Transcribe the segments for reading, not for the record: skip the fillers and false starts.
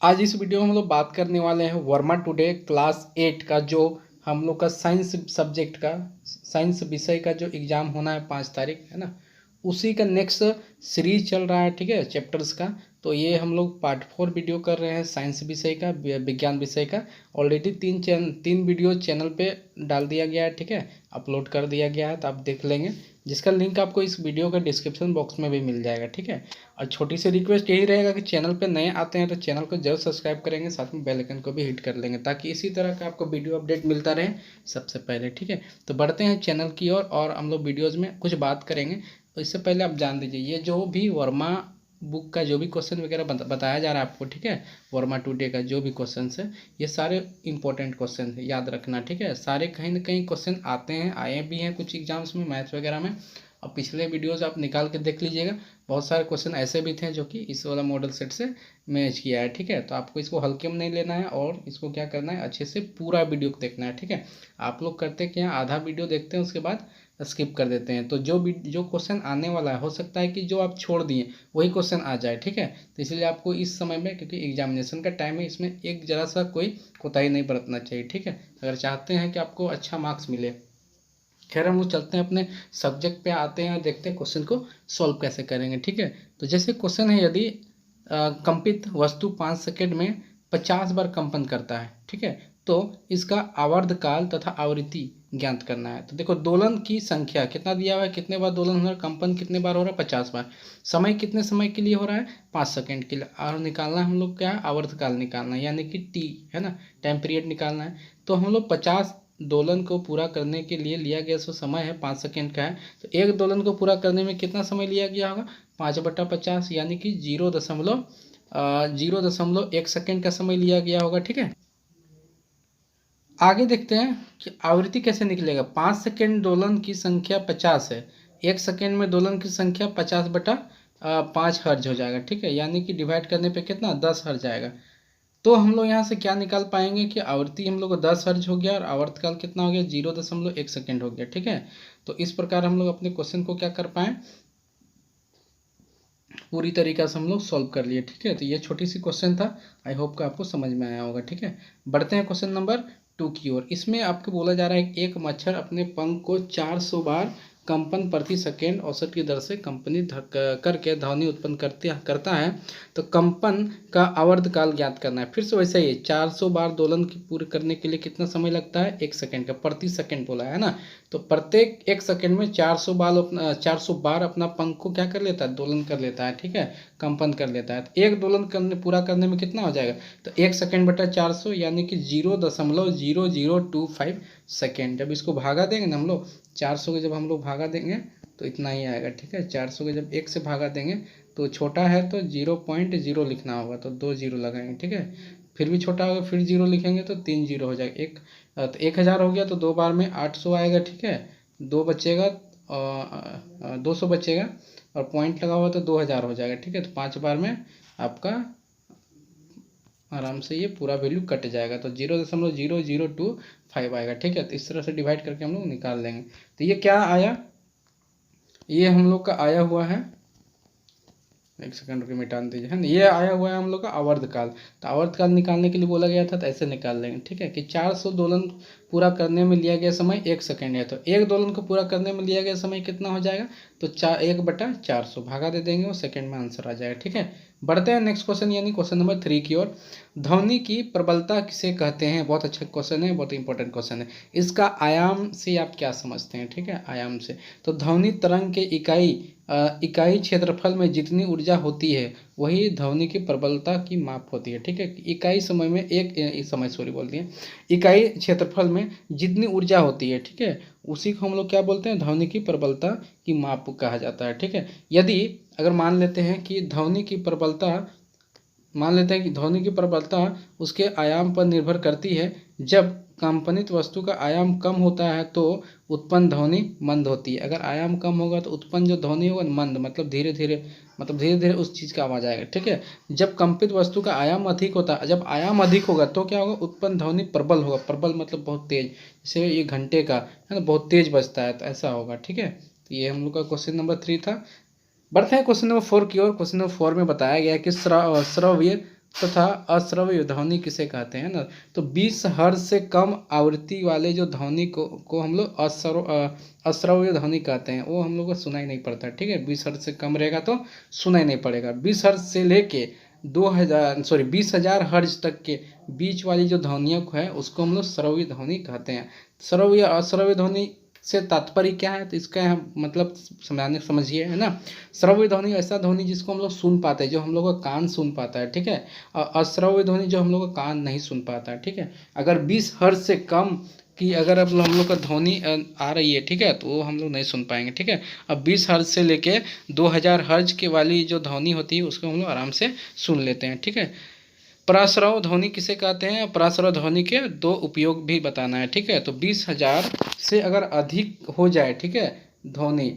आज इस वीडियो में हम लोग बात करने वाले हैं वर्मा टुडे क्लास 8 का जो हम लोग का साइंस सब्जेक्ट का साइंस विषय का जो एग्ज़ाम होना है 5 तारीख है ना, उसी का नेक्स्ट सीरीज चल रहा है। ठीक है, चैप्टर्स का। तो ये हम लोग पार्ट 4 वीडियो कर रहे हैं साइंस विषय का, विज्ञान विषय का। ऑलरेडी तीन वीडियो चैनल पे डाल दिया गया है। ठीक है, अपलोड कर दिया गया है, तो आप देख लेंगे, जिसका लिंक आपको इस वीडियो का डिस्क्रिप्शन बॉक्स में भी मिल जाएगा। ठीक है, और छोटी सी रिक्वेस्ट यही रहेगा कि चैनल पे नए आते हैं तो चैनल को जरूर सब्सक्राइब करेंगे, साथ में बेल आइकन को भी हिट कर लेंगे ताकि इसी तरह का आपको वीडियो अपडेट मिलता रहे सबसे पहले। ठीक है, तो बढ़ते हैं चैनल की ओर और हम लोग वीडियोज़ में कुछ बात करेंगे। तो इससे पहले आप जान दीजिए, ये जो भी वर्मा बुक का जो भी क्वेश्चन वगैरह बताया जा रहा है आपको, ठीक है, वर्मा टुडे का जो भी क्वेश्चन है, ये सारे इंपॉर्टेंट क्वेश्चन है, याद रखना। ठीक है, सारे कहीं ना कहीं क्वेश्चन आते हैं, आए भी हैं कुछ एग्जाम्स में, मैथ्स वगैरह में। और पिछले वीडियोज़ आप निकाल के देख लीजिएगा, बहुत सारे क्वेश्चन ऐसे भी थे जो कि इस वाला मॉडल सेट से मैच किया है। ठीक है, तो आपको इसको हल्के में नहीं लेना है और इसको क्या करना है, अच्छे से पूरा वीडियो देखना है। ठीक है, आप लोग करते क्या, आधा वीडियो देखते हैं उसके बाद स्किप कर देते हैं, तो जो क्वेश्चन आने वाला है, हो सकता है कि जो आप छोड़ दिए वही क्वेश्चन आ जाए। ठीक है, तो इसलिए आपको इस समय में, क्योंकि एग्जामिनेशन का टाइम है, इसमें एक जरा सा कोई कोताही नहीं बरतना चाहिए। ठीक है, अगर चाहते हैं कि आपको अच्छा मार्क्स मिले। खैर, हम लोग चलते हैं अपने सब्जेक्ट पे, आते हैं और देखते हैं क्वेश्चन को सॉल्व कैसे करेंगे। ठीक है, तो जैसे क्वेश्चन है, यदि कंपित वस्तु 5 सेकंड में 50 बार कंपन करता है, ठीक है, तो इसका आवर्त काल तथा आवृत्ति ज्ञात करना है। तो देखो, दोलन की संख्या कितना दिया हुआ है, कितने बार दोलन हो रहा है, कंपन कितने बार हो रहा है, 50 बार। समय कितने समय के लिए हो रहा है, 5 सेकंड के लिए। और निकालना है हम लोग क्या, आवर्त काल निकालना है, यानी कि टी है ना, टाइम पीरियड निकालना है। तो हम लोग 50 दोलन को पूरा करने के लिए लिया गया जो समय है 5 सेकंड का है, तो एक दोलन को पूरा करने में कितना समय लिया गया होगा, 5/50, यानी कि 0.1 सेकंड का समय लिया गया होगा। ठीक है, आगे देखते हैं कि आवृत्ति कैसे निकलेगा। 5 सेकंड दोलन की संख्या 50 है, 1 सेकंड में दोलन की संख्या 50/5 हर्ज हो जाएगा। ठीक है, यानी कि डिवाइड करने पे कितना, 10 हर्ज आएगा। तो हम लोग यहाँ से क्या निकाल पाएंगे कि आवृत्ति हम लोग को 10 हर्ज हो गया और आवर्तकाल कितना हो गया, 0.1 सेकंड हो गया। ठीक है, तो इस प्रकार हम लोग अपने क्वेश्चन को क्या कर पाए, पूरी तरीका से हम लोग सॉल्व कर लिए। ठीक है, तो ये छोटी सी क्वेश्चन था, आई होप कि आपको समझ में आया होगा। ठीक है, बढ़ते हैं क्वेश्चन नंबर 2 की ओर। इसमें आपको बोला जा रहा है कि एक मच्छर अपने पंख को 400 बार कंपन प्रति सेकेंड औसत की दर से कंपनी करके ध्वनि उत्पन्न करता है, तो कंपन का आवर्त काल ज्ञात करना है। फिर से वैसे ही 400 बार दोलन की पूरे करने के लिए कितना समय लगता है, 1 सेकंड का, प्रति सेकंड बोला है ना, तो प्रत्येक 1 सेकंड में 400 बार अपना पंख को क्या कर लेता है, दोलन कर लेता है। ठीक है, कंपन कर लेता है। तो एक दोलन पूरा करने में कितना हो जाएगा, तो 1 सेकंड/400, यानी कि 0.0025 सेकेंड। जब इसको भागा देंगे ना हम लोग, 400 को जब हम लोग भागा देंगे तो इतना ही आएगा। ठीक है, 400 को जब 1 से भागा देंगे तो छोटा है तो 0.0 लिखना होगा, तो 2 जीरो लगाएंगे। ठीक है, फिर भी छोटा होगा, फिर 0 लिखेंगे तो 3 जीरो हो जाएगा। तो 1000 हो गया, तो 2 बार में 800 आएगा। ठीक है, 2 बचेगा, 200 बचेगा, और पॉइंट लगा हुआ तो 2000 हो जाएगा। ठीक है, तो 5 बार में आपका आराम से ये पूरा वैल्यू कट जाएगा, तो 0.0025 आएगा। ठीक है, तो इस तरह से डिवाइड करके हम लोग निकाल लेंगे। तो ये क्या आया, ये हम लोग का आया हुआ है, 1 सेकंड रुके मिटान दीजिए, है ना, ये आया हुआ है हम लोग का आवर्तकाल। तो आवर्तकाल निकालने के लिए बोला गया था, तो ऐसे निकाल लेंगे। ठीक है, कि 400 दोलन पूरा करने में लिया गया समय 1 सेकंड है, तो एक दोलन को पूरा करने में लिया गया समय कितना हो जाएगा, तो 1/400 भागा दे देंगे, वो सेकंड में आंसर आ जाएगा। ठीक है, बढ़ते हैं नेक्स्ट क्वेश्चन, यानी क्वेश्चन नंबर 3 की ओर। ध्वनि की प्रबलता किसे कहते हैं, बहुत अच्छा क्वेश्चन है, बहुत इंपॉर्टेंट क्वेश्चन है। इसका आयाम से आप क्या समझते हैं, ठीक है, आयाम से, तो ध्वनि तरंग के इकाई क्षेत्रफल में जितनी ऊर्जा होती है वही ध्वनि की प्रबलता की माप होती है। ठीक है, इकाई समय में इकाई क्षेत्रफल में जितनी ऊर्जा होती है, ठीक है, उसी को हम लोग क्या बोलते हैं, ध्वनि की प्रबलता की माप कहा जाता है। ठीक है, यदि अगर मान लेते हैं कि ध्वनि की प्रबलता उसके आयाम पर निर्भर करती है। जब कंपनित वस्तु का आयाम कम होता है तो उत्पन्न ध्वनि मंद होती है। अगर आयाम कम होगा तो उत्पन्न जो ध्वनि होगा मंद, मतलब धीरे धीरे उस चीज़ का आवाज आएगा। ठीक है, जब कंपित वस्तु का आयाम अधिक होता है, जब आयाम अधिक होगा तो क्या होगा, उत्पन्न ध्वनि प्रबल होगा। प्रबल मतलब बहुत तेज, जैसे ये घंटे का है ना, बहुत तेज बजता है, तो ऐसा होगा। ठीक है, तो ये हम लोग का क्वेश्चन नंबर 3 था। बढ़ते हैं क्वेश्चन नंबर 4 की ओर। क्वेश्चन नंबर 4 में बताया गया है कि श्रव्य तथा अश्रव्य ध्वनि किसे कहते हैं ना। तो 20 हर्ट्ज से कम आवृत्ति वाले जो ध्वनि को हम लोग अश्रव्य ध्वनि कहते हैं, वो हम लोग को सुनाई नहीं पड़ता, ठीक है। 20 हर्ट्ज से कम रहेगा तो सुनाई नहीं पड़ेगा। 20 हर्ट्ज से लेके 20,000 हर्ट्ज तक के बीच वाली जो ध्वनियों को है उसको हम लोग श्रव्य ध्वनि कहते हैं। श्रव्य अश्रव्य ध्वनि से तात्पर्य क्या है, तो इसका हम मतलब समझिए, है ना। श्रव्य ध्वनि ऐसा ध्वनि जिसको हम लोग सुन पाते हैं, जो हम लोग का कान सुन पाता है, ठीक है। और अश्रव्य ध्वनि जो हम लोग का कान नहीं सुन पाता है, ठीक है। अगर 20 हर्ट्ज से कम की अगर अब हम लोग का ध्वनि आ रही है, ठीक है, तो वो हम लोग नहीं सुन पाएंगे, ठीक है। अब 20 हर्ट्ज से लेके 2000 हर्ट्ज के वाली जो ध्वनि होती है उसको हम लोग आराम से सुन लेते हैं, ठीक है। पराश्रव ध्वनि किसे कहते हैं, पराश्रव ध्वनि के दो उपयोग भी बताना है, ठीक है। तो 20,000 से अगर अधिक हो जाए, ठीक है, ध्वनि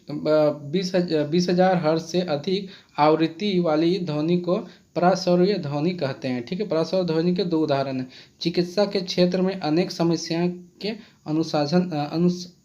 20,000 हर्ट्ज से अधिक आवृत्ति वाली ध्वनि को पराश्रव्य ध्वनि कहते हैं, ठीक है। पराश्रव्य ध्वनि के दो उदाहरण हैं। चिकित्सा के क्षेत्र में अनेक समस्याओं के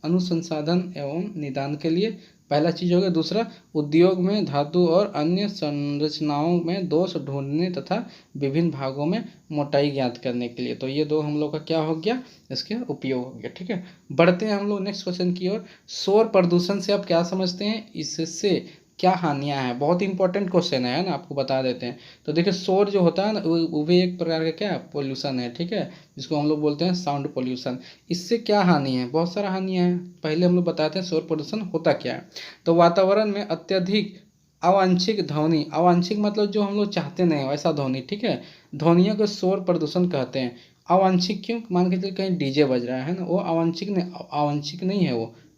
अनुसंधान एवं निदान के लिए पहला चीज हो गया। दूसरा, उद्योग में धातु और अन्य संरचनाओं में दोष ढूंढने तथा विभिन्न भागों में मोटाई ज्ञात करने के लिए। तो ये दो हम लोग का क्या हो गया, इसके उपयोग हो गया, ठीक है। बढ़ते हैं हम लोग नेक्स्ट क्वेश्चन की ओर। शोर प्रदूषण से आप क्या समझते हैं, इससे क्या हानियां हैं। बहुत इंपॉर्टेंट क्वेश्चन है ना, आपको बता देते हैं। तो देखिए, शोर जो होता है ना वो भी एक प्रकार का क्या पोल्यूशन है, ठीक है, जिसको हम लोग बोलते हैं साउंड पोल्यूशन। इससे क्या हानि है, बहुत सारा हानियां हैं। पहले हम लोग बताते हैं शोर प्रदूषण होता क्या है। तो वातावरण में अत्यधिक अवांछित ध्वनि, अवांछित मतलब जो हम लोग चाहते नहीं हो ऐसा ध्वनि, ठीक है, ध्वनियों को शोर प्रदूषण कहते हैं। अवांछित क्यों, मान के चलिए कहीं डीजे बज रहा है ना, वो अवांछित नहीं है,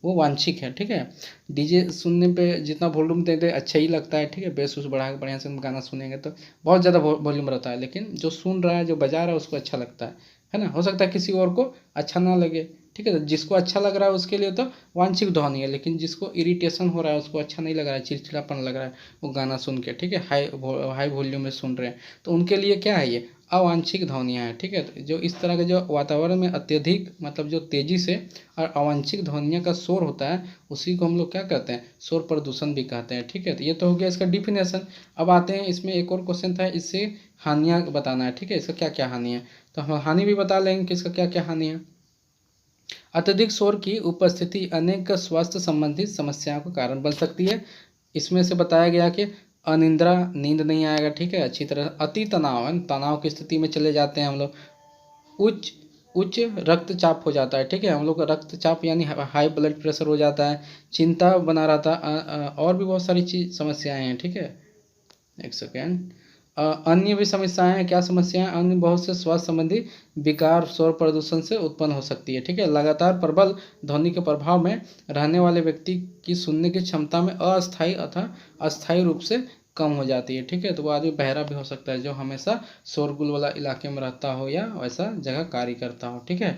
वो वांछिक है, ठीक है। डीजे सुनने पे जितना वॉल्यूम देते अच्छा ही लगता है, ठीक है। बेस उस बढ़ा के बढ़िया से गाना सुनेंगे तो बहुत ज़्यादा वॉल्यूम रहता है, लेकिन जो सुन रहा है, जो बजा रहा है, उसको अच्छा लगता है ना। हो सकता है किसी और को अच्छा ना लगे, ठीक है। तो जिसको अच्छा लग रहा है उसके लिए तो वांछित ध्वनि है, लेकिन जिसको इरिटेशन हो रहा है, उसको अच्छा नहीं लग रहा है, चिड़चिड़ापन लग रहा है वो गाना सुन के, ठीक है, हाई वॉल्यूम में सुन रहे हैं, तो उनके लिए क्या है, ये अवांछित ध्वनियाँ हैं, ठीक है। तो जो इस तरह के जो वातावरण में अत्यधिक मतलब जो तेजी से और अवांछित ध्वनियों का शोर होता है, उसी को हम लोग क्या कहते हैं, शोर प्रदूषण भी कहते हैं, ठीक है। तो ये तो हो गया इसका डिफिनेशन। अब आते हैं, इसमें एक और क्वेश्चन था, इससे हानियाँ बताना है, ठीक है, इसका क्या क्या हानि है। तो हम हानि भी बता लेंगे कि इसका क्या क्या हानि है। अत्यधिक शोर की उपस्थिति अनेक स्वास्थ्य संबंधी समस्याओं का कारण बन सकती है। इसमें से बताया गया कि अनिद्रा, नींद नहीं आएगा, ठीक है, अच्छी तरह। अति तनाव, तनाव की स्थिति में चले जाते हैं हम लोग। उच्च उच्च रक्तचाप हो जाता है, ठीक है, हम लोग का रक्तचाप यानी हाई ब्लड प्रेशर हो जाता है। चिंता बना रहता और भी बहुत सारी चीज समस्याएं हैं, ठीक है। एक सेकेंड। अन्य भी समस्याएं हैं, क्या समस्याएं, अन्य बहुत से स्वास्थ्य संबंधी विकार शोर प्रदूषण से उत्पन्न हो सकती है, ठीक है। लगातार प्रबल ध्वनि के प्रभाव में रहने वाले व्यक्ति की सुनने की क्षमता में अस्थायी अथवा अस्थायी रूप से कम हो जाती है, ठीक है। तो वो आदमी बहरा भी हो सकता है, जो हमेशा शोरगुल वाला इलाके में रहता हो या वैसा जगह कार्य करता हो, ठीक है।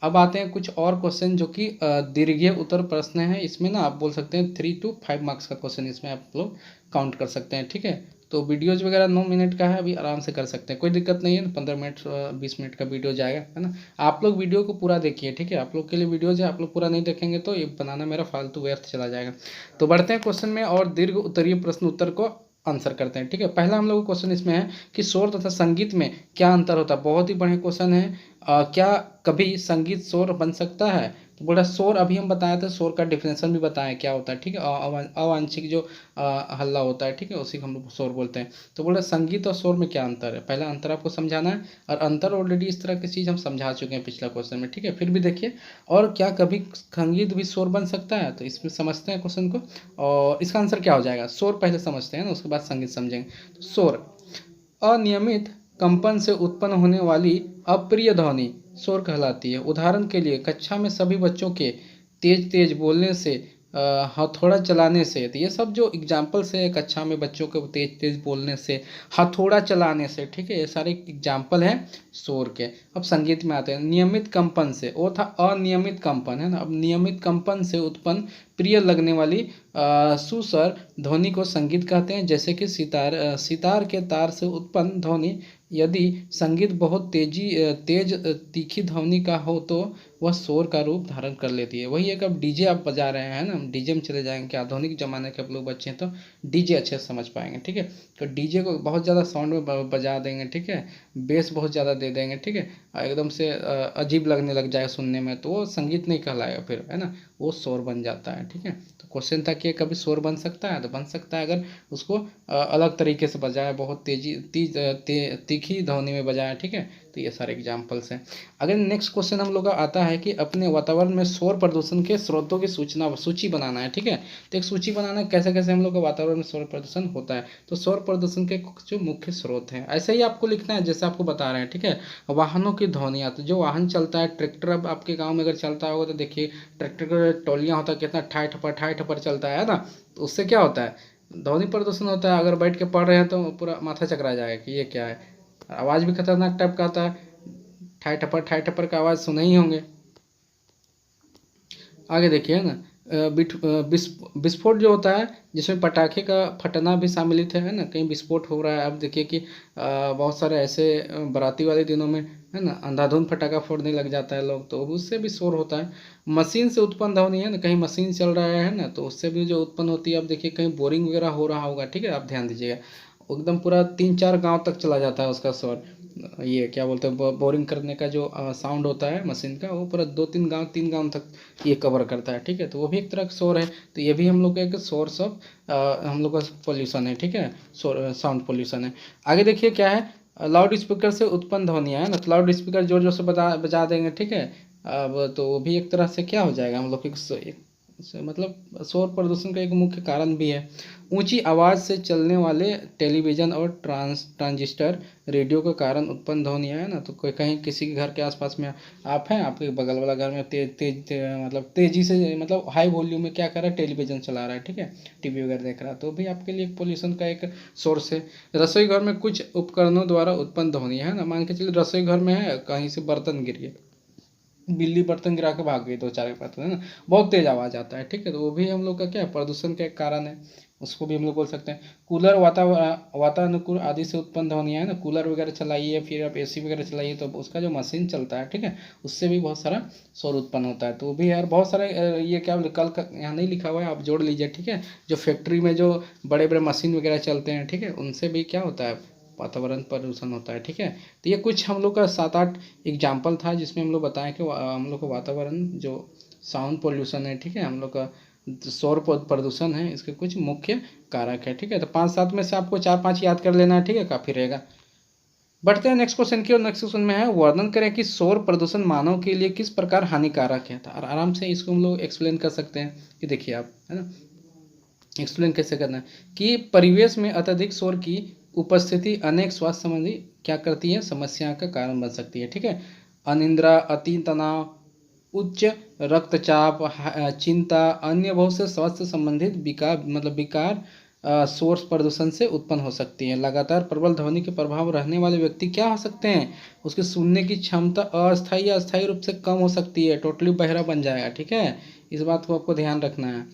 अब आते हैं कुछ और क्वेश्चन जो कि दीर्घीय उत्तर प्रश्न है। इसमें ना आप बोल सकते हैं 3 to 5 मार्क्स का क्वेश्चन इसमें आप लोग काउंट कर सकते हैं, ठीक है। तो वीडियोज वगैरह 9 मिनट का है, अभी आराम से कर सकते हैं, कोई दिक्कत नहीं है। 15 मिनट 20 मिनट का वीडियो जाएगा, है ना। आप लोग वीडियो को पूरा देखिए, ठीक है, आप लोग के लिए वीडियोज है, आप लोग पूरा नहीं देखेंगे तो ये बनाना मेरा फालतू व्यर्थ चला जाएगा। तो बढ़ते हैं क्वेश्चन में और दीर्घ उत्तरीय प्रश्न उत्तर को आंसर करते हैं, ठीक है। पहला हम लोग क्वेश्चन इसमें है कि शोर तथा संगीत में क्या अंतर होता है। बहुत ही बढ़िया क्वेश्चन है। क्या कभी संगीत शोर बन सकता है। तो बोला शोर, अभी हम बताए थे, शोर का डिफिनेशन भी बताया क्या होता है, ठीक है। अवांछित जो हल्ला होता है, ठीक है, उसी को हम लोग शोर बोलते हैं। तो बोला संगीत और शोर में क्या अंतर है, पहला अंतर आपको समझाना है। और अंतर ऑलरेडी इस तरह की चीज़ हम समझा चुके हैं पिछला क्वेश्चन में, ठीक है। फिर भी देखिए, और क्या कभी संगीत भी शोर बन सकता है, तो इसमें समझते हैं क्वेश्चन को। और इसका आंसर क्या हो जाएगा, शोर पहले समझते हैं ना, उसके बाद संगीत समझेंगे। तो शोर अनियमित कंपन से उत्पन्न होने वाली अप्रिय ध्वनि शोर कहलाती है। उदाहरण के लिए कक्षा में सभी बच्चों के तेज तेज बोलने से, हथौड़ा चलाने से, तो ये सब जो एग्जाम्पल्स है, कक्षा में बच्चों के तेज तेज बोलने से, हथौड़ा चलाने से, ठीक है, ये सारे एग्जाम्पल हैं शोर के। अब संगीत में आते हैं। नियमित कंपन से, वो था अनियमित कंपन, है ना। अब नियमित कंपन से उत्पन्न प्रिय लगने वाली सुस्वर ध्वनि को संगीत कहते हैं। जैसे कि सितार के तार से उत्पन्न ध्वनि यदि संगीत बहुत तेज तीखी ध्वनि का हो तो वह शोर का रूप धारण कर लेती है। वही एक, अब डीजे आप बजा रहे हैं ना, डीजे में चले जाएंगे, आधुनिक ज़माने के आप लोग बच्चे हैं तो डीजे अच्छे से समझ पाएंगे, ठीक है। तो डीजे को बहुत ज़्यादा साउंड में बजा देंगे, ठीक है, बेस बहुत ज़्यादा दे देंगे, ठीक है, एकदम से अजीब लगने लग जाए सुनने में, तो वो संगीत नहीं कहलाएगा फिर, है ना, वो शोर बन जाता है, ठीक है। तो क्वेश्चन था कि कभी शोर बन सकता है, तो बन सकता है अगर उसको अलग तरीके से बजाया, बहुत तीखी ध्वनि में बजाया, ठीक है। तो ये सारे एग्जाम्पल्स हैं। अगर नेक्स्ट क्वेश्चन हम लोग का आता है कि अपने वातावरण में शोर प्रदूषण के स्रोतों की सूची बनाना है, ठीक है। तो एक सूची बनाना है कैसे कैसे हम लोग का वातावरण में शोर प्रदूषण होता है। तो शोर प्रदूषण के कुछ जो मुख्य स्रोत हैं ऐसे ही आपको लिखना है जैसे आपको बता रहे हैं, ठीक है। वाहनों की ध्वनियाँ, तो जो वाहन चलता है, ट्रैक्टर अब आपके गाँव में अगर चलता होगा तो देखिए ट्रैक्टर का टोलियाँ होता है, कितना ठाई ठपर चलता है ना, तो उससे क्या होता है, ध्वनि प्रदूषण होता है। अगर बैठ के पढ़ रहे हैं तो पूरा माथा चकरा जाएगा कि ये क्या है। आवाज़ भी खतरनाक टाइप का आता है, ठाई ठपर का आवाज़ सुने ही होंगे। आगे देखिए ना, विस्फोट जो होता है जिसमें पटाखे का फटना भी सम्मिलित है ना, कहीं विस्फोट हो रहा है। अब देखिए कि बहुत सारे ऐसे बाराती वाले दिनों में, है ना, अंधाधुंध फटाखा फोड़ने लग जाता है लोग, तो उससे भी शोर होता है। मशीन से उत्पन्न ध्वनि है ना, कहीं मशीन चल रहा है ना, तो उससे भी जो उत्पन्न होती है, अब देखिए कहीं बोरिंग वगैरह हो रहा होगा, ठीक है, आप ध्यान दीजिएगा, एकदम पूरा 3-4 गांव तक चला जाता है उसका शोर। ये क्या बोलते हैं, बोरिंग करने का जो साउंड होता है मशीन का, वो पूरा 3 गांव तक ये कवर करता है, ठीक है। तो वो भी एक तरह का शोर है। तो ये भी हम लोग का एक सोर्स ऑफ हम लोग का पोल्यूशन है, ठीक है, साउंड पोल्यूशन है। आगे देखिए क्या है, लाउड स्पीकर से उत्पन्न ध्वनियाँ है ना, तो लाउड स्पीकर जोर जोर से बजा देंगे, ठीक है। अब तो वो भी एक तरह से क्या हो जाएगा, हम लोग मतलब शोर प्रदूषण का एक मुख्य कारण भी है। ऊंची आवाज़ से चलने वाले टेलीविज़न और ट्रांजिस्टर रेडियो के कारण उत्पन्न ध्वनियाँ है ना, तो कोई कहीं किसी के घर के आसपास में आप हैं, आपके बगल वाला घर में मतलब तेज़ी से, मतलब हाई वॉल्यूम में क्या कर रहा है, टेलीविज़न चला रहा है, ठीक है, टीवी वगैरह देख रहा है, तो भी आपके लिए पोल्यूशन का एक सोर्स है। रसोई घर में कुछ उपकरणों द्वारा उत्पन्न ध्वनियाँ है ना, मान के चलिए रसोई घर में है, कहीं से बर्तन गिर गए, बिल्ली बर्तन गिरा के भाग गई, 2-4 बर्तन, है ना, बहुत तेज आवाज़ आता है, ठीक है। तो वो भी हम लोग का क्या है, प्रदूषण का एक कारण है, उसको भी हम लोग बोल सकते हैं। कूलर, वातानुकूल आदि से उत्पन्न ध्वनियाँ है ना, कूलर वगैरह चलाइए, फिर आप एसी वगैरह चलाइए, तो उसका जो मशीन चलता है, ठीक है, उससे भी बहुत सारा शोर उत्पन्न होता है। तो वो भी यार बहुत सारे ये क्या कल का यहाँ नहीं लिखा हुआ है, आप जोड़ लीजिए, ठीक है। जो फैक्ट्री में जो बड़े बड़े मशीन वगैरह चलते हैं, ठीक है, उनसे भी क्या होता है, वातावरण प्रदूषण होता है, ठीक है। तो ये कुछ हम लोग का 7-8 एग्जाम्पल था जिसमें हम लोग बताएं कि हम लोग का वातावरण जो साउंड पोल्यूशन है, ठीक है, हम लोग का शोर प्रदूषण है, इसके कुछ मुख्य कारक है, ठीक है। तो 5-7 में से आपको 4-5 याद कर लेना है, ठीक है, काफ़ी रहेगा। बढ़ते हैं नेक्स्ट क्वेश्चन की, और नेक्स्ट क्वेश्चन में है, वर्णन करें कि शोर प्रदूषण मानव के लिए किस प्रकार हानिकारक है। तो आराम से इसको हम लोग एक्सप्लेन कर सकते हैं कि देखिए आप, है ना, एक्सप्लेन कैसे करना है कि परिवेश में अत्यधिक शोर की उपस्थिति अनेक स्वास्थ्य संबंधी क्या करती है, समस्या का कारण बन सकती है, ठीक है। अनिद्रा, अति तनाव, उच्च रक्तचाप, चिंता, अन्य बहुत से स्वास्थ्य संबंधित विकार शोर प्रदूषण से उत्पन्न हो सकती है। लगातार प्रबल ध्वनि के प्रभाव रहने वाले व्यक्ति क्या हो सकते हैं, उसके सुनने की क्षमता अस्थायी या अस्थायी रूप से कम हो सकती है, टोटली बहरा बन जाएगा, ठीक है। इस बात को आपको ध्यान रखना है।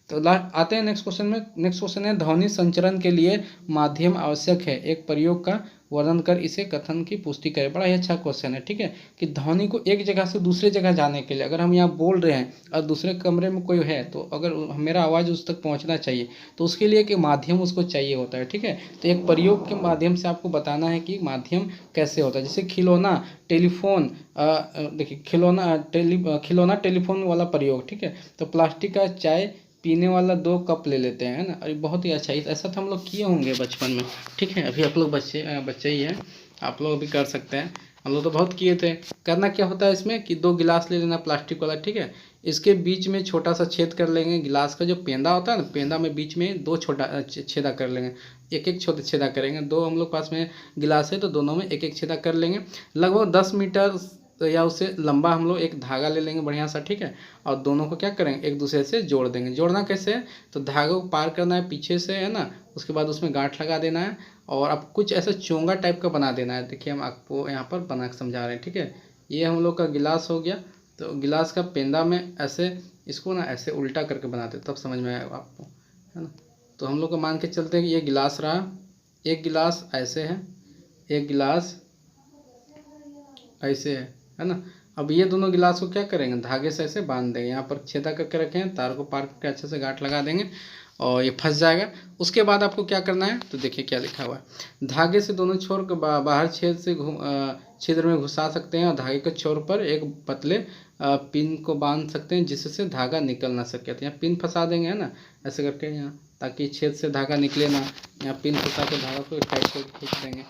तो आते हैं नेक्स्ट क्वेश्चन में। नेक्स्ट क्वेश्चन है, ध्वनि संचरण के लिए माध्यम आवश्यक है, एक प्रयोग का वर्णन कर इसे कथन की पुष्टि करें। बड़ा ही अच्छा क्वेश्चन है, ठीक है, कि ध्वनि को एक जगह से दूसरे जगह जाने के लिए, अगर हम यहाँ बोल रहे हैं और दूसरे कमरे में कोई है, तो अगर मेरा आवाज़ उस तक पहुँचना चाहिए, तो उसके लिए एक माध्यम उसको चाहिए होता है, ठीक है। तो एक प्रयोग के माध्यम से आपको बताना है कि माध्यम कैसे होता है। जैसे खिलौना, टेलीफोन, देखिए खिलौना टेलीफोन वाला प्रयोग, ठीक है। तो प्लास्टिक का चाय पीने वाला 2 कप ले लेते हैं, है ना, अरे बहुत ही अच्छा, ऐसा तो हम लोग किए होंगे बचपन में, ठीक है। अभी आप लोग बच्चे ही हैं, आप लोग भी कर सकते हैं, हम लोग तो बहुत किए थे। करना क्या होता है इसमें कि 2 गिलास ले लेना प्लास्टिक वाला, ठीक है। इसके बीच में छोटा सा छेद कर लेंगे, गिलास का जो पेंदा होता है ना, पेंदा में बीच में 2 छोटा छेदा कर लेंगे, एक छोटा छेदा करेंगे। 2 हम लोग पास में गिलास है तो दोनों में एक छेदा कर लेंगे। लगभग 10 मीटर तो या उससे लंबा हम लोग एक धागा ले लेंगे बढ़िया सा, ठीक है। और दोनों को क्या करेंगे, एक दूसरे से जोड़ देंगे। जोड़ना कैसे है, तो धागे को पार करना है पीछे से, है ना, उसके बाद उसमें गांठ लगा देना है, और अब कुछ ऐसा चोंगा टाइप का बना देना है। देखिए हम आपको यहाँ पर बना के समझा रहे हैं, ठीक है। ये हम लोग का गिलास हो गया, तो गिलास का पेंदा में ऐसे इसको ना ऐसे उल्टा करके बनाते तब समझ में आएगा आपको, है ना। तो हम लोग को मान के चलते हैं कि ये गिलास रहा, एक गिलास ऐसे है, एक गिलास ऐसे है ना। अब ये दोनों गिलास को क्या करेंगे, धागे से ऐसे बांध देंगे, यहाँ पर छेदा करके रखे हैं, तार को पार करके अच्छे से गांठ लगा देंगे और ये फंस जाएगा। उसके बाद आपको क्या करना है, तो देखिए क्या लिखा हुआ है, धागे से दोनों छोर को बाहर छेद से छिद्र में घुसा सकते हैं और धागे के छोर पर एक पतले पिन को बांध सकते हैं जिससे धागा निकल ना सके। तो यहाँ पिन फंसा देंगे, है ना, ऐसे करके यहाँ, ताकि छेद से धागा निकले ना। यहाँ पिन फंसा के धागा को टाइट से खींच देंगे।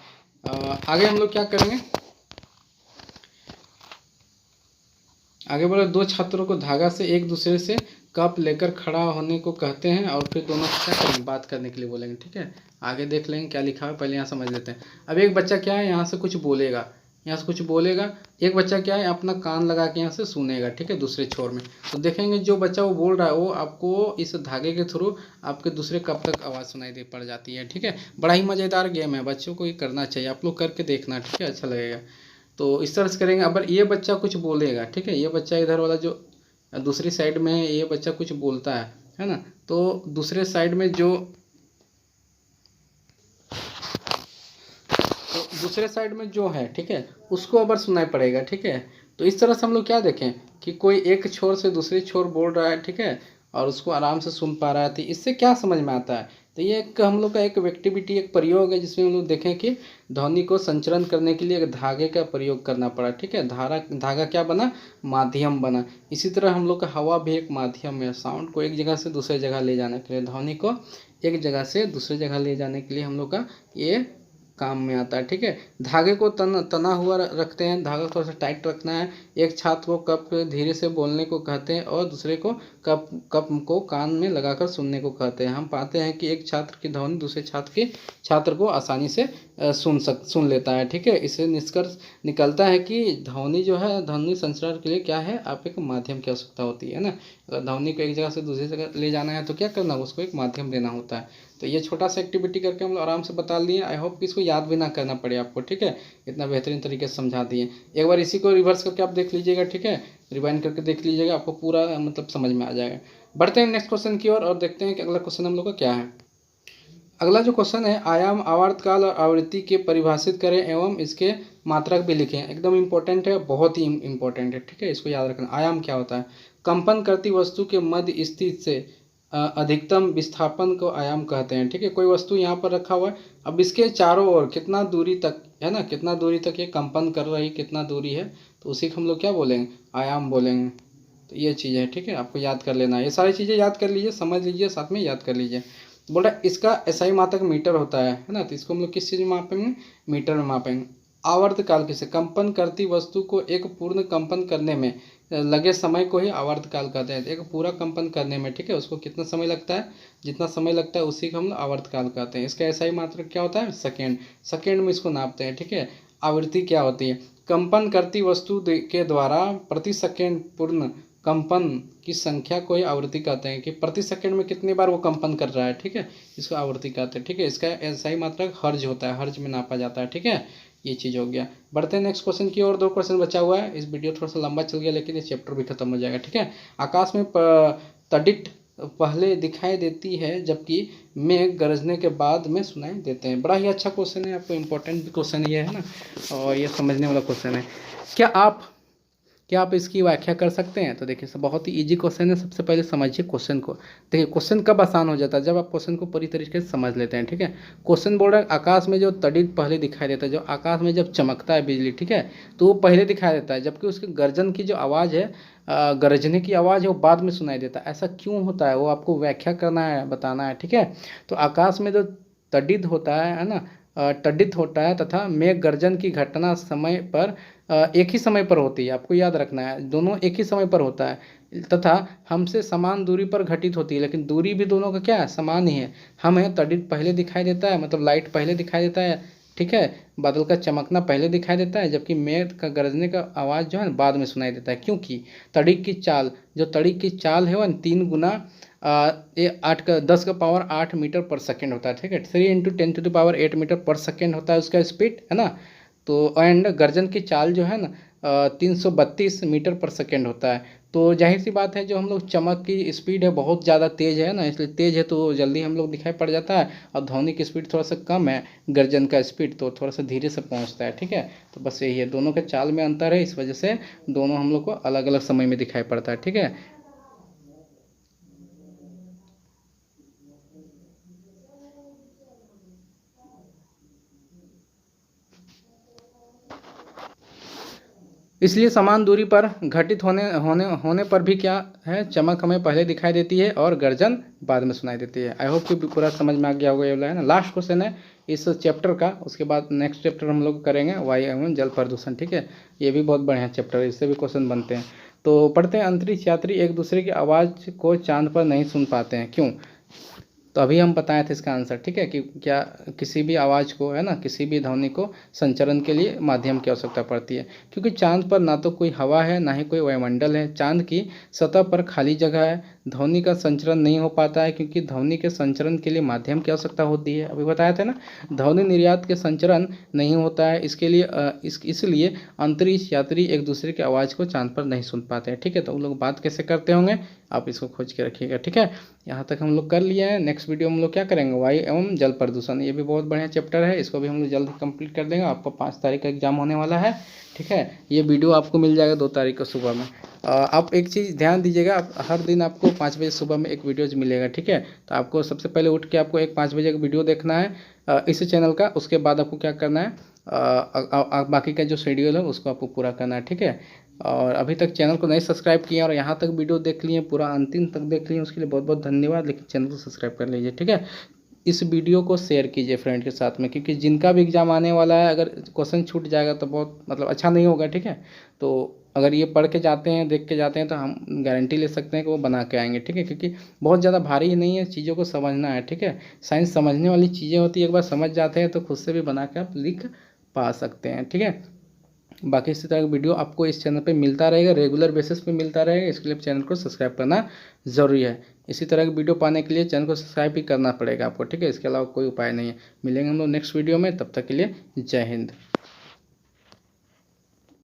आगे हम लोग क्या करेंगे, आगे बोले दो छात्रों को धागा से एक दूसरे से कप लेकर खड़ा होने को कहते हैं और फिर दोनों से क्या करेंगे, बात करने के लिए बोलेंगे। ठीक है, आगे देख लेंगे क्या लिखा है, पहले यहाँ समझ लेते हैं। अब एक बच्चा क्या है, यहाँ से कुछ बोलेगा, यहाँ से कुछ बोलेगा, एक बच्चा क्या है, अपना कान लगा के यहाँ से सुनेगा। ठीक है, दूसरे छोर में। तो देखेंगे जो बच्चा वो बोल रहा है वो आपको इस धागे के थ्रू आपके दूसरे कप तक आवाज़ सुनाई दे पड़ जाती है। ठीक है, बड़ा ही मज़ेदार गेम है, बच्चों को ये करना चाहिए, आप लोग करके देखना। ठीक है, अच्छा लगेगा। तो इस तरह से करेंगे। अब ये बच्चा कुछ बोलेगा, ठीक है, ये बच्चा इधर वाला जो दूसरी साइड में है, ये बच्चा कुछ बोलता है ना। तो दूसरे साइड में जो दूसरे साइड में जो है, ठीक है, उसको अबर सुनाई पड़ेगा। ठीक है, तो इस तरह से हम लोग क्या देखें कि कोई एक छोर से दूसरी छोर बोल रहा है, ठीक है, और उसको आराम से सुन पा रहा है। तो इससे क्या समझ में आता है, तो ये एक हम लोग का एक एक्टिविटी, एक प्रयोग है जिसमें हम लोग देखें कि ध्वनि को संचरण करने के लिए एक धागे का प्रयोग करना पड़ा। ठीक है, धागा क्या बना, माध्यम बना। इसी तरह हम लोग का हवा भी एक माध्यम है, साउंड को एक जगह से दूसरे जगह ले जाने के लिए, ध्वनि को एक जगह से दूसरी जगह ले जाने के लिए हम लोग का ये काम में आता है। ठीक है, धागे को तना हुआ रखते हैं, धागा थोड़ा सा टाइट रखना है। एक छात्र को कप धीरे से बोलने को कहते हैं और दूसरे को कप को कान में लगाकर सुनने को कहते हैं। हम पाते हैं कि एक छात्र की ध्वनि दूसरे छात्र को आसानी से सुन लेता है। ठीक है, इससे निष्कर्ष निकलता है कि ध्वनि जो है, ध्वनि संचार के लिए क्या है, आप एक माध्यम की आवश्यकता होती है ना। अगर ध्वनि को एक जगह से दूसरी जगह ले जाना है तो क्या करना है, उसको एक माध्यम देना होता है। तो ये छोटा सा एक्टिविटी करके हम लोग आराम से बता लिए। आई होप कि इसको याद भी ना करना पड़े आपको। ठीक है, इतना बेहतरीन तरीके से समझा दिए। एक बार इसी को रिवर्स करके आप देख लीजिएगा। ठीक है, रिवाइंड करके देख लीजिएगा, आपको पूरा मतलब समझ में आ जाएगा। बढ़ते हैं नेक्स्ट क्वेश्चन की ओर और देखते हैं कि अगला क्वेश्चन हम लोग का क्या है। अगला जो क्वेश्चन है, आयाम, आवर्तकाल और आवृत्ति के परिभाषित करें एवं इसके मात्रक भी लिखें। एकदम इंपॉर्टेंट है, बहुत ही इंपॉर्टेंट है। ठीक है, इसको याद रखना। आयाम क्या होता है, कंपन करती वस्तु के मध्य स्थित से अधिकतम विस्थापन को आयाम कहते हैं। ठीक है, कोई वस्तु यहाँ पर रखा हुआ है, अब इसके चारों ओर कितना दूरी तक है ना, कितना दूरी तक ये कंपन कर रही, कितना दूरी है, तो उसी को हम लोग क्या बोलेंगे, आयाम बोलेंगे। तो ये चीज़ है। ठीक है, आपको याद कर लेना है, ये सारी चीज़ें याद कर लीजिए, समझ लीजिए, साथ में याद कर लीजिए। तो बोल रहा है इसका SI मात्रक मीटर होता है ना। तो इसको हम लोग किस चीज़ में मापेंगे, मीटर में मापेंगे। आवर्तकाल किसे, कंपन करती वस्तु को एक पूर्ण कंपन करने में लगे समय को ही आवर्तकाल कहते हैं। एक पूरा कंपन करने में, ठीक है, उसको कितना समय लगता है, जितना समय लगता है उसी को हम लोग आवर्तकाल कहते हैं। इसका SI मात्रक क्या होता है, सेकेंड, सेकेंड में इसको नापते हैं। ठीक है, आवृत्ति क्या होती है, कंपन करती वस्तु के द्वारा प्रति सेकेंड पूर्ण कंपन की संख्या को ही आवृत्ति कहते हैं, कि प्रति सेकंड में कितनी बार वो कंपन कर रहा है। ठीक है, इसको आवृत्ति कहते हैं। ठीक है, इसका SI मात्रक हर्ज होता है, हर्ज में नापा जाता है। ठीक है, ये चीज़ हो गया। बढ़ते हैं नेक्स्ट क्वेश्चन की ओर। 2 क्वेश्चन बचा हुआ है, इस वीडियो थोड़ा सा लंबा चल गया लेकिन ये चैप्टर भी खत्म हो जाएगा। ठीक है, आकाश में तड़ित पहले दिखाई देती है जबकि मेघ गरजने के बाद में सुनाई देते हैं। बड़ा ही अच्छा क्वेश्चन है, आपको इम्पोर्टेंट भी क्वेश्चन ये है ना, और ये समझने वाला क्वेश्चन है। क्या आप इसकी व्याख्या कर सकते हैं, तो देखिए बहुत ही इजी क्वेश्चन है। सबसे पहले समझिए क्वेश्चन को। देखिए क्वेश्चन कब आसान हो जाता है, जब आप क्वेश्चन को पूरी तरीके से समझ लेते हैं। ठीक है, क्वेश्चन बोल रहा है आकाश में जो तड़ित पहले दिखाई देता है, जो आकाश में जब चमकता है बिजली, ठीक है, तो वो पहले दिखाई देता है, जबकि उसके गर्जन की जो आवाज़ है, गरजने की आवाज़ है, वो बाद में सुनाई देता है। ऐसा क्यों होता है, वो आपको व्याख्या करना है, बताना है। ठीक है, तो आकाश में जो तड़ित होता है ना, तड़ित होता है तथा मेघ गर्जन की घटना समय पर एक ही समय पर होती है। आपको याद रखना है, दोनों एक ही समय पर होता है तथा हमसे समान दूरी पर घटित होती है, लेकिन दूरी भी दोनों का क्या है, समान ही है। हमें तड़ित पहले दिखाई देता है, मतलब लाइट पहले दिखाई देता है। ठीक है, बादल का चमकना पहले दिखाई देता है, जबकि मेघ का गरजने का आवाज़ जो है बाद में सुनाई देता है। क्योंकि तड़ित की चाल, जो तड़ित की चाल है वह 3 गुना ये 10 का पावर 8 मीटर पर सेकेंड होता है। ठीक है, 3 × 10 टू द पावर 8 मीटर पर सेकेंड होता है उसका स्पीड, है ना। तो एंड गर्जन की चाल जो है ना, 332 मीटर पर सेकेंड होता है। तो जाहिर सी बात है जो हम लोग चमक की स्पीड है बहुत ज़्यादा तेज़ है ना, इसलिए तेज़ है तो जल्दी हम लोग दिखाई पड़ जाता है, और ध्वनि की स्पीड थोड़ा सा कम है, गर्जन का स्पीड तो थोड़ा सा धीरे से पहुंचता है। ठीक है, तो बस यही है, दोनों के चाल में अंतर है, इस वजह से दोनों हम लोग को अलग अलग समय में दिखाई पड़ता है। ठीक है, इसलिए समान दूरी पर घटित होने होने होने पर भी क्या है, चमक हमें पहले दिखाई देती है और गर्जन बाद में सुनाई देती है। आई होप कि पूरा समझ में आ गया होगा ये वाला, है ना। लास्ट क्वेश्चन है इस चैप्टर का, उसके बाद नेक्स्ट चैप्टर हम लोग करेंगे वायु एवं जल प्रदूषण। ठीक है, ये भी बहुत बढ़िया चैप्टर है, इससे भी क्वेश्चन बनते हैं। तो पढ़ते हैं, अंतरिक्ष यात्री एक दूसरे की आवाज़ को चांद पर नहीं सुन पाते हैं, क्यों? तो अभी हम बताए थे इसका आंसर। ठीक है, कि क्या किसी भी आवाज़ को, है ना, किसी भी ध्वनि को संचरण के लिए माध्यम की आवश्यकता पड़ती है, क्योंकि चांद पर ना तो कोई हवा है ना ही कोई वायुमंडल है, चांद की सतह पर खाली जगह है, ध्वनि का संचरण नहीं हो पाता है क्योंकि ध्वनि के संचरण के लिए माध्यम की आवश्यकता होती है। अभी बताया था ना, ध्वनि निर्यात के संचरण नहीं होता है, इसके लिए इसलिए अंतरिक्ष यात्री एक दूसरे की आवाज़ को चांद पर नहीं सुन पाते हैं। ठीक है, तो उन लोग बात कैसे करते होंगे, आप इसको खोज के रखिएगा। ठीक है, यहाँ तक हम लोग कर लिए हैं। नेक्स्ट वीडियो में हम लोग क्या करेंगे, वायु एवं जल प्रदूषण, ये भी बहुत बढ़िया चैप्टर है, इसको भी हम लोग जल्द कंप्लीट कर देंगे। आपको 5 तारीख का एग्जाम होने वाला है। ठीक है, ये वीडियो आपको मिल जाएगा 2 तारीख को सुबह में। आप एक चीज़ ध्यान दीजिएगा, आप हर दिन आपको 5 बजे सुबह में एक वीडियोज मिलेगा। ठीक है, तो आपको सबसे पहले उठ के आपको एक 5 बजे का वीडियो देखना है इस चैनल का, उसके बाद आपको क्या करना है, बाकी का जो शेड्यूल है उसको आपको पूरा करना है। ठीक है, और अभी तक चैनल को नहीं सब्सक्राइब किए और यहाँ तक वीडियो देख लिए, पूरा अंतिम तक देख लिए, उसके लिए बहुत बहुत धन्यवाद। लेकिन चैनल को सब्सक्राइब कर लीजिए। ठीक है, इस वीडियो को शेयर कीजिए फ्रेंड के साथ में, क्योंकि जिनका भी एग्जाम आने वाला है, अगर क्वेश्चन छूट जाएगा तो बहुत मतलब अच्छा नहीं होगा। ठीक है, तो अगर ये पढ़ के जाते हैं, देख के जाते हैं, तो हम गारंटी ले सकते हैं कि वो बना के आएंगे। ठीक है, क्योंकि बहुत ज़्यादा भारी नहीं है, चीज़ों को समझना है। ठीक है, साइंस समझने वाली चीज़ें होती है, एक बार समझ जाते हैं तो खुद से भी बना के आप लिख पा सकते हैं। ठीक है, बाकी इसी तरह का वीडियो आपको इस चैनल पे मिलता रहेगा, रेगुलर बेसिस पे मिलता रहेगा, इसके लिए चैनल को सब्सक्राइब करना ज़रूरी है। इसी तरह की वीडियो पाने के लिए चैनल को सब्सक्राइब भी करना पड़ेगा आपको। ठीक है, इसके अलावा कोई उपाय नहीं है। मिलेंगे हम लोग नेक्स्ट वीडियो में, तब तक के लिए जय हिंद।